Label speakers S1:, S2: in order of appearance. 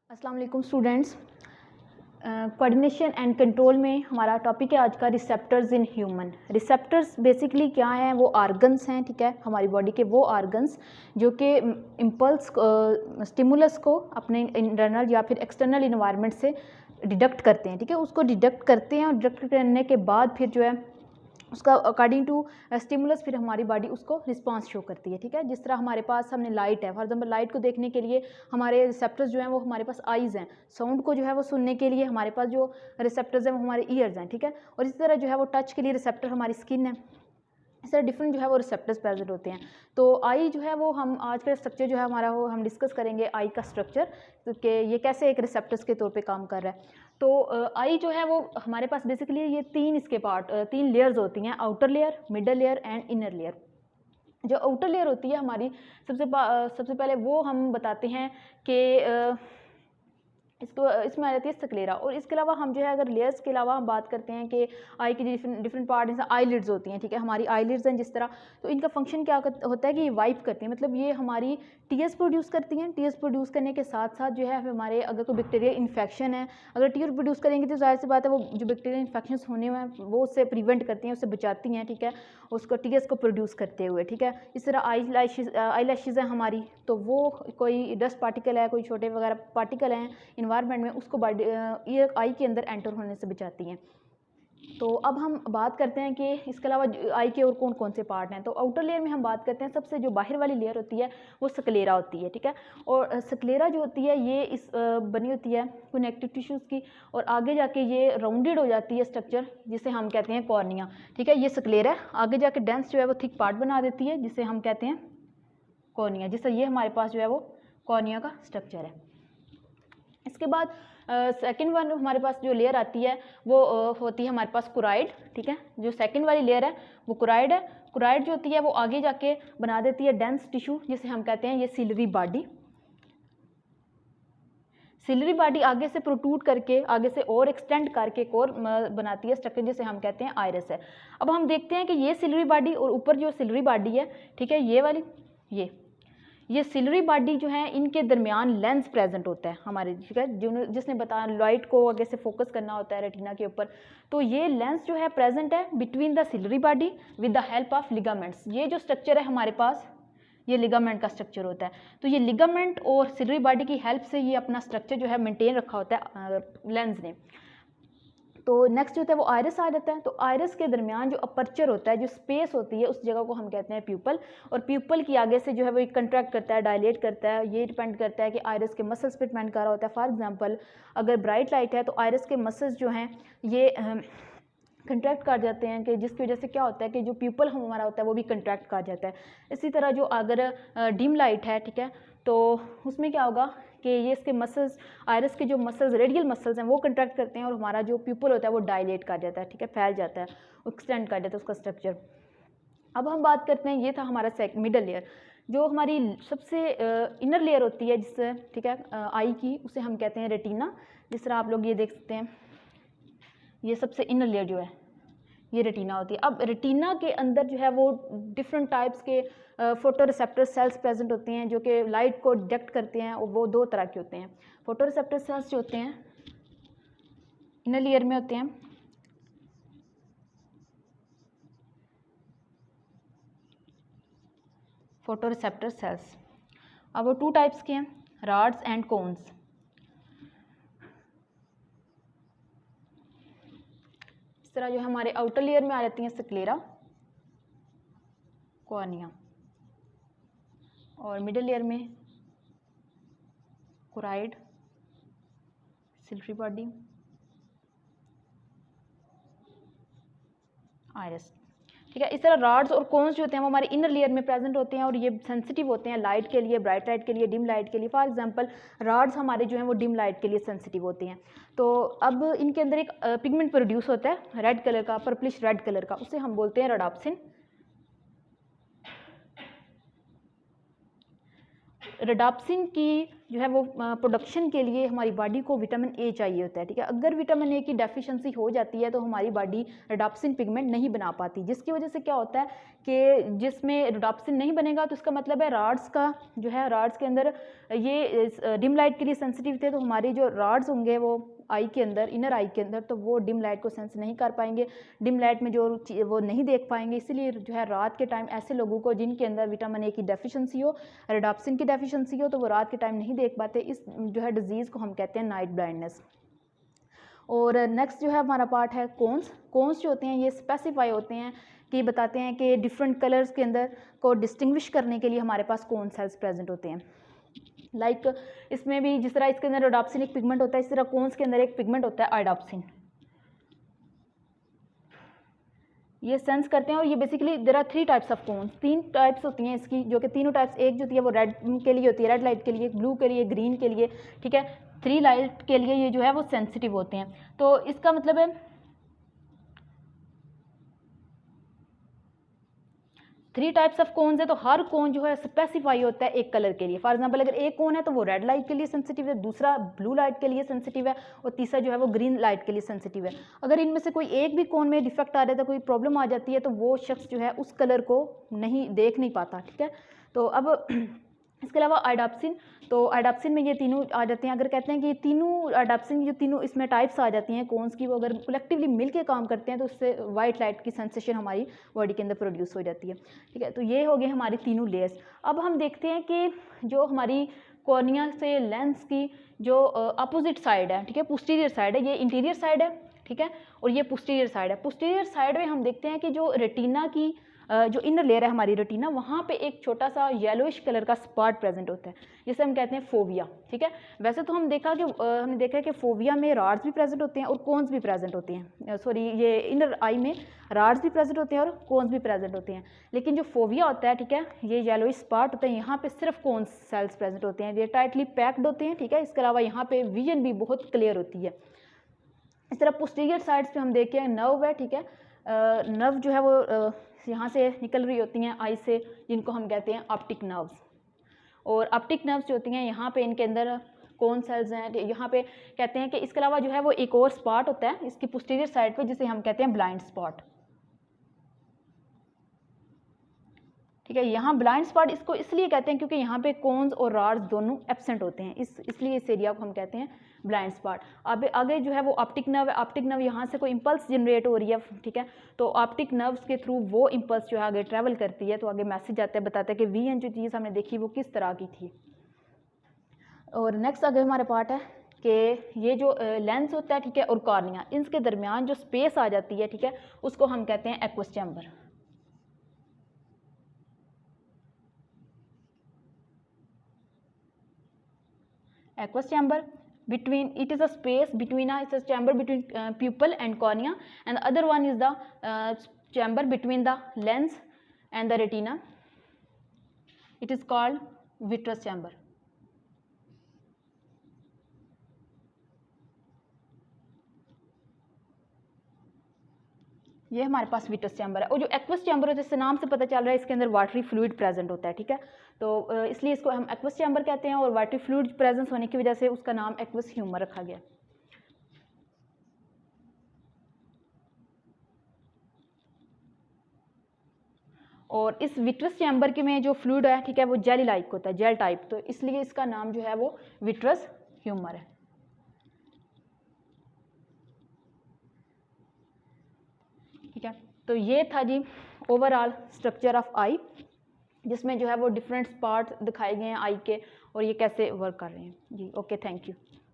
S1: अस्सलाम वालेकुम students. Coordination and control में हमारा टॉपिक है आज का receptors in human. Receptors basically क्या हैं? वो आर्गन्स हैं, ठीक है, हमारी बॉडी के वो आर्गन्स जो कि इम्पल्स स्टिमुलस को अपने इंटरनल या फिर एक्सटर्नल इन्वायरमेंट से डिडक्ट करते हैं, ठीक है, उसको डिडक्ट करते हैं और डिडक्ट करने के बाद फिर जो है उसका अकॉर्डिंग टू स्टिमुलस फिर हमारी बॉडी उसको रिस्पांस शो करती है, ठीक है। जिस तरह हमारे पास हमने लाइट है, फॉर एग्जांपल लाइट को देखने के लिए हमारे रिसेप्टर्स जो हैं वो हमारे पास आइज़ हैं, साउंड को जो है वो सुनने के लिए हमारे पास जो रिसेप्टर्स हैं वो हमारे ईयर्स हैं, ठीक है। और इसी तरह जो है वो टच के लिए रिसेप्टर हमारी स्किन है। इस तरह डिफरेंट जो है वो रिसेप्टर्स प्रेजेंट होते हैं। तो आई जो है वो हम आज का स्ट्रक्चर जो है हमारा वो हम डिस्कस करेंगे आई का स्ट्रक्चर, कि ये कैसे एक रिसेप्टर्स के तौर पे काम कर रहा है। तो आई जो है वो हमारे पास बेसिकली ये तीन लेयर्स होती हैं, outer layer, middle layer and inner layer. जो आउटर लेयर होती है हमारी सबसे पहले वो हम बताते हैं कि इसमें आ जाती है स्क्लेरा। और इसके अलावा हम जो है अगर लेयर्स के अलावा हम बात करते हैं कि आई की डिफरेंट पार्ट जैसे आई लिड्स होती हैं, ठीक है, हमारी आई लिड्स हैं जिस तरह, तो इनका फंक्शन क्या होता है कि ये वाइप करती हैं, मतलब ये हमारी टीएस प्रोड्यूस करती हैं। टीएस प्रोड्यूस करने के साथ साथ जो है हमारे अगर कोई बैक्टीरियल इन्फेक्शन है, अगर टीएस प्रोड्यूस करेंगे तो जाहिर सी बात है वो जो बैक्टीरियल इन्फेक्शन होने में वो उससे प्रिवेंट करती हैं, उससे बचाती हैं, ठीक है, उसको टीएस को प्रोड्यूस करते हुए, ठीक है। इस तरह आई लैशेज़ हैं हमारी, तो वो कोई डस्ट पार्टिकल है, कोई छोटे वगैरह पार्टिकल हैं इन्वायरमेंट में, उसको ईयर आई के अंदर एंटर होने से बचाती हैं। तो अब हम बात करते हैं कि इसके अलावा आई के और कौन कौन से पार्ट हैं। तो आउटर लेयर में हम बात करते हैं, सबसे जो बाहर वाली लेयर होती है वो स्क्लेरा होती है, ठीक है। और स्क्लेरा जो होती है ये बनी होती है कनेक्टिव टिश्यूज़ की, और आगे जाके ये राउंडेड हो जाती है स्ट्रक्चर, जिसे हम कहते हैं कॉर्निया, ठीक है। ये स्क्लेरा है, आगे जाके डेंस जो है वो थिक पार्ट बना देती है जिसे हम कहते हैं कॉर्निया, जिससे ये हमारे पास जो है वो कॉर्निया का स्ट्रक्चर है। इसके बाद सेकंड वन हमारे पास जो लेयर आती है वो होती है हमारे पास कुराइड, ठीक है। जो सेकंड वाली लेयर है वो कुराइड है। कुराइड जो होती है वो आगे जाके बना देती है डेंस टिश्यू, जिसे हम कहते हैं ये सिलरी बॉडी। सिलरी बॉडी आगे से प्रोट्रूड करके, आगे से और एक्सटेंड करके एक और बनाती है स्ट्रक्चर, जिसे हम कहते हैं आइरिस है। अब हम देखते हैं कि ये सिलरी बॉडी और ऊपर जो सिलरी बॉडी है, ठीक है, ये वाली ये सिलरी बॉडी जो है इनके दरमियान लेंस प्रेजेंट होता है हमारे, ठीक है, जिसने बताया लाइट को आगे से फोकस करना होता है रेटिना के ऊपर। तो ये लेंस जो है प्रेजेंट है between the ciliary body with the help of ligaments. ये जो स्ट्रक्चर है हमारे पास ये लिगामेंट का स्ट्रक्चर होता है। तो ये लिगामेंट और सिलरी बॉडी की हेल्प से ये अपना स्ट्रक्चर जो है मेंटेन रखा होता है लेंस ने। तो नेक्स्ट जो होता है वो आयरस आ जाता है। तो आयरस के दरमियान जो अपर्चर होता है, जो स्पेस होती है, उस जगह को हम कहते हैं प्यूपल। और प्यूपल की आगे से जो है वो कंट्रैक्ट करता है, डायलेट करता है। ये डिपेंड करता है कि आयरस के मसल्स पे डिपेंड कर रहा होता है। फॉर एग्जांपल अगर ब्राइट लाइट है तो आयरस के मसल्स जो हैं ये कंट्रैक्ट कर जाते हैं, कि जिसकी वजह से क्या होता है कि जो प्यूपल हमारा होता है वो भी कंट्रैक्ट कर जाता है। इसी तरह जो अगर डिम लाइट है, ठीक है, तो उसमें क्या होगा कि ये इसके मसल्स, आयरस के जो मसल्स, रेडियल मसल्स हैं वो कंट्रैक्ट करते हैं और हमारा जो प्यूपल होता है वो डायलेट कर जाता है, ठीक है, फैल जाता है, एक्सटेंड कर जाता है उसका स्ट्रक्चर। अब हम बात करते हैं, ये था हमारा मिडल लेयर। जो हमारी सबसे इनर लेयर होती है जिससे, ठीक है, आई की, उसे हम कहते हैं रेटिना। जिस तरह आप लोग ये देख सकते हैं, ये सबसे इनर लेयर जो है ये रेटिना होती है। अब रेटिना के अंदर जो है वो डिफरेंट टाइप्स के फोटो रिसेप्टर सेल्स प्रेजेंट होते हैं जो कि लाइट को डिटेक्ट करते हैं, और वो दो तरह के होते हैं। फोटो रिसेप्टर सेल्स जो होते हैं इनर लेयर में होते हैं, फोटो रिसेप्टर सेल्स। अब वो टू टाइप्स के हैं, रॉड्स एंड कोन्स। इस तरह जो हमारे आउटर लेयर में आ जाती हैं स्क्लेरा, कॉर्निया, और मिडिल लेयर में कुराइड, सिल्फरी बॉडी, आयरस, ठीक है। इस तरह रॉड्स और कोन्स जो होते हैं वो हमारे इनर लेयर में प्रेजेंट होते हैं, और ये सेंसिटिव होते हैं लाइट के लिए, ब्राइट लाइट के लिए, डिम लाइट के लिए। फॉर एग्जांपल रॉड्स हमारे जो हैं वो डिम लाइट के लिए सेंसिटिव होते हैं। तो अब इनके अंदर एक पिगमेंट प्रोड्यूस होता है रेड कलर का, पर्पलिश रेड कलर का, उसे हम बोलते हैं रोडाप्सिन। रेडाप्सिन की जो है वो प्रोडक्शन के लिए हमारी बॉडी को विटामिन ए चाहिए होता है, ठीक है। अगर विटामिन ए की डेफिशिएंसी हो जाती है तो हमारी बॉडी रेडाप्सिन पिगमेंट नहीं बना पाती, जिसकी वजह से क्या होता है कि जिसमें रेडाप्सिन नहीं बनेगा तो इसका मतलब है रॉड्स का जो है, रॉड्स के अंदर ये डिम लाइट के लिए सेंसिटिव थे, तो हमारे जो रॉड्स होंगे वो आई के अंदर, इनर आई के अंदर, तो वो डिम लाइट को सेंस नहीं कर पाएंगे, डिम लाइट में जो वो नहीं देख पाएंगे। इसीलिए जो है रात के टाइम ऐसे लोगों को जिनके अंदर विटामिन ए की डेफिशिएंसी हो, रेडाप्सिन की डेफिशिएंसी हो, तो वो रात के टाइम नहीं देख पाते। इस जो है डिजीज़ को हम कहते हैं नाइट ब्लाइंडनेस। और नेक्स्ट जो है हमारा पार्ट है कोन्स। कोन्स जो होते हैं ये स्पेसिफाई होते हैं कि बताते हैं कि डिफरेंट कलर्स के अंदर को डिस्टिंग्विश करने के लिए हमारे पास कोन सेल्स प्रेजेंट होते हैं। लाइक इसमें भी जिस तरह इसके अंदर रोडाप्सिन एक पिगमेंट होता है, इस तरह कोन्स के अंदर एक पिगमेंट होता है आयोडाप्सिन। ये सेंस करते हैं और ये basically there are 3 types of cones, 3 types होती हैं इसकी, जो कि तीनों टाइप्स, एक जो होती है वो रेड के लिए होती है, रेड लाइट के लिए, ब्लू के लिए, ग्रीन के लिए, ठीक है। 3 लाइट के लिए ये जो है वो सेंसिटिव होते हैं। तो इसका मतलब है 3 टाइप्स ऑफ कोन्स है, तो हर कोन जो है स्पेसिफाई होता है एक कलर के लिए। फॉर एग्जांपल अगर एक कोन है तो वो रेड लाइट के लिए सेंसिटिव है, दूसरा ब्लू लाइट के लिए सेंसिटिव है और तीसरा जो है वो ग्रीन लाइट के लिए सेंसिटिव है। अगर इनमें से कोई एक भी कोन में डिफेक्ट आ जाता है, कोई प्रॉब्लम आ जाती है, तो वो शख्स जो है उस कलर को नहीं देख नहीं पाता, ठीक है। तो अब इसके अलावा आयोडाप्सिन, तो आयोडाप्सिन में ये तीनों आ जाते हैं। अगर कहते हैं कि तीनों आयोडाप्सिन जो तीनों इसमें टाइप्स आ जाती हैं कोन्स की, वो अगर कलेक्टिवली मिलके काम करते हैं तो उससे वाइट लाइट की सेंसेशन हमारी बॉडी के अंदर प्रोड्यूस हो जाती है, ठीक है। तो ये हो गए हमारी तीनों लेयर्स। अब हम देखते हैं कि जो हमारी कॉर्निया से लेंस की जो अपोजिट साइड है, ठीक है, पोस्टीरियर साइड है, ये इंटीरियर साइड है, ठीक है, और ये पोस्टीरियर साइड है। पोस्टीरियर साइड में हम देखते हैं कि जो रेटिना की जो इनर लेयर है हमारी रेटिना, वहाँ पे एक छोटा सा येलोइश कलर का स्पॉट प्रेजेंट होता है, जिसे हम कहते हैं फोविया, ठीक है। वैसे तो हमने देखा कि फोविया में रॉड्स भी प्रेजेंट होते हैं और कोन्स भी प्रेजेंट होते हैं, सॉरी ये इनर आई में रॉड्स भी प्रेजेंट होते हैं और कोन्स भी प्रेजेंट होते हैं, लेकिन जो फोविया होता है, ठीक है, ये येलोइश स्पॉट होता है, यहाँ पे सिर्फ कोन्स सेल्स प्रेजेंट होते हैं, ये टाइटली पैक्ड होते हैं, ठीक है। इसके अलावा यहाँ पे विजन भी बहुत क्लियर होती है। इस तरह पोस्टीरियर साइड्स पे हम देखें नर्व है, ठीक है, नर्व जो है वो यहाँ से निकल रही होती हैं आई से, जिनको हम कहते हैं ऑप्टिक नर्व्स। और ऑप्टिक नर्व्स जो होती हैं यहाँ पे इनके अंदर कोन सेल्स हैं, यहाँ पे कहते हैं कि इसके अलावा जो है वो एक और स्पॉट होता है इसकी पोस्टीरियर साइड पे, जिसे हम कहते हैं ब्लाइंड स्पॉट, ठीक है। यहाँ ब्लाइंड स्पॉट इसको इसलिए कहते हैं क्योंकि यहाँ पे कोन्स और रॉड्स दोनों एब्सेंट होते हैं, इसलिए इस एरिया को हम कहते हैं ब्लाइंड स्पॉट। अब आगे जो है वो ऑप्टिक नर्व है, ऑप्टिक नर्व यहाँ से कोई इंपल्स जनरेट हो रही है, ठीक है, तो ऑप्टिक नर्व्स के थ्रू वो इंपल्स जो है आगे ट्रैवल करती है, तो आगे मैसेज आता है, बताता है कि वीएन जो चीज़ हमने देखी वो किस तरह की थी। और नेक्स्ट आगे हमारे पार्ट है कि ये जो लेंस होता है, ठीक है, और कॉर्निया, इनके दरमियान जो स्पेस आ जाती है, ठीक है, उसको हम कहते हैं aqueous chamber. Aqueous chamber, between it is a space between it's a chamber between pupil and cornea, and the other one is the chamber between the lens and the retina. It is called vitreous chamber. ये हमारे पास vitreous chamber है। और जो aqueous chamber है, जैसे नाम से पता चल रहा है, इसके अंदर वाटरी फ्लूइड प्रेजेंट होता है, ठीक है, तो इसलिए इसको हम एक्वस चैम्बर कहते हैं, और वाटरी फ्लूइड प्रेजेंस होने की वजह से उसका नाम एक्वस ह्यूमर रखा गया। और इस विट्रस चैम्बर के में जो फ्लूइड है, ठीक है, वो जेली लाइक होता है, जेल टाइप, तो इसलिए इसका नाम जो है वो विट्रस ह्यूमर है, ठीक है। तो ये था जी ओवरऑल स्ट्रक्चर ऑफ आई, जिसमें जो है वो डिफरेंट पार्ट दिखाए गए हैं आई के और ये कैसे वर्क कर रहे हैं जी। Okay, thank you.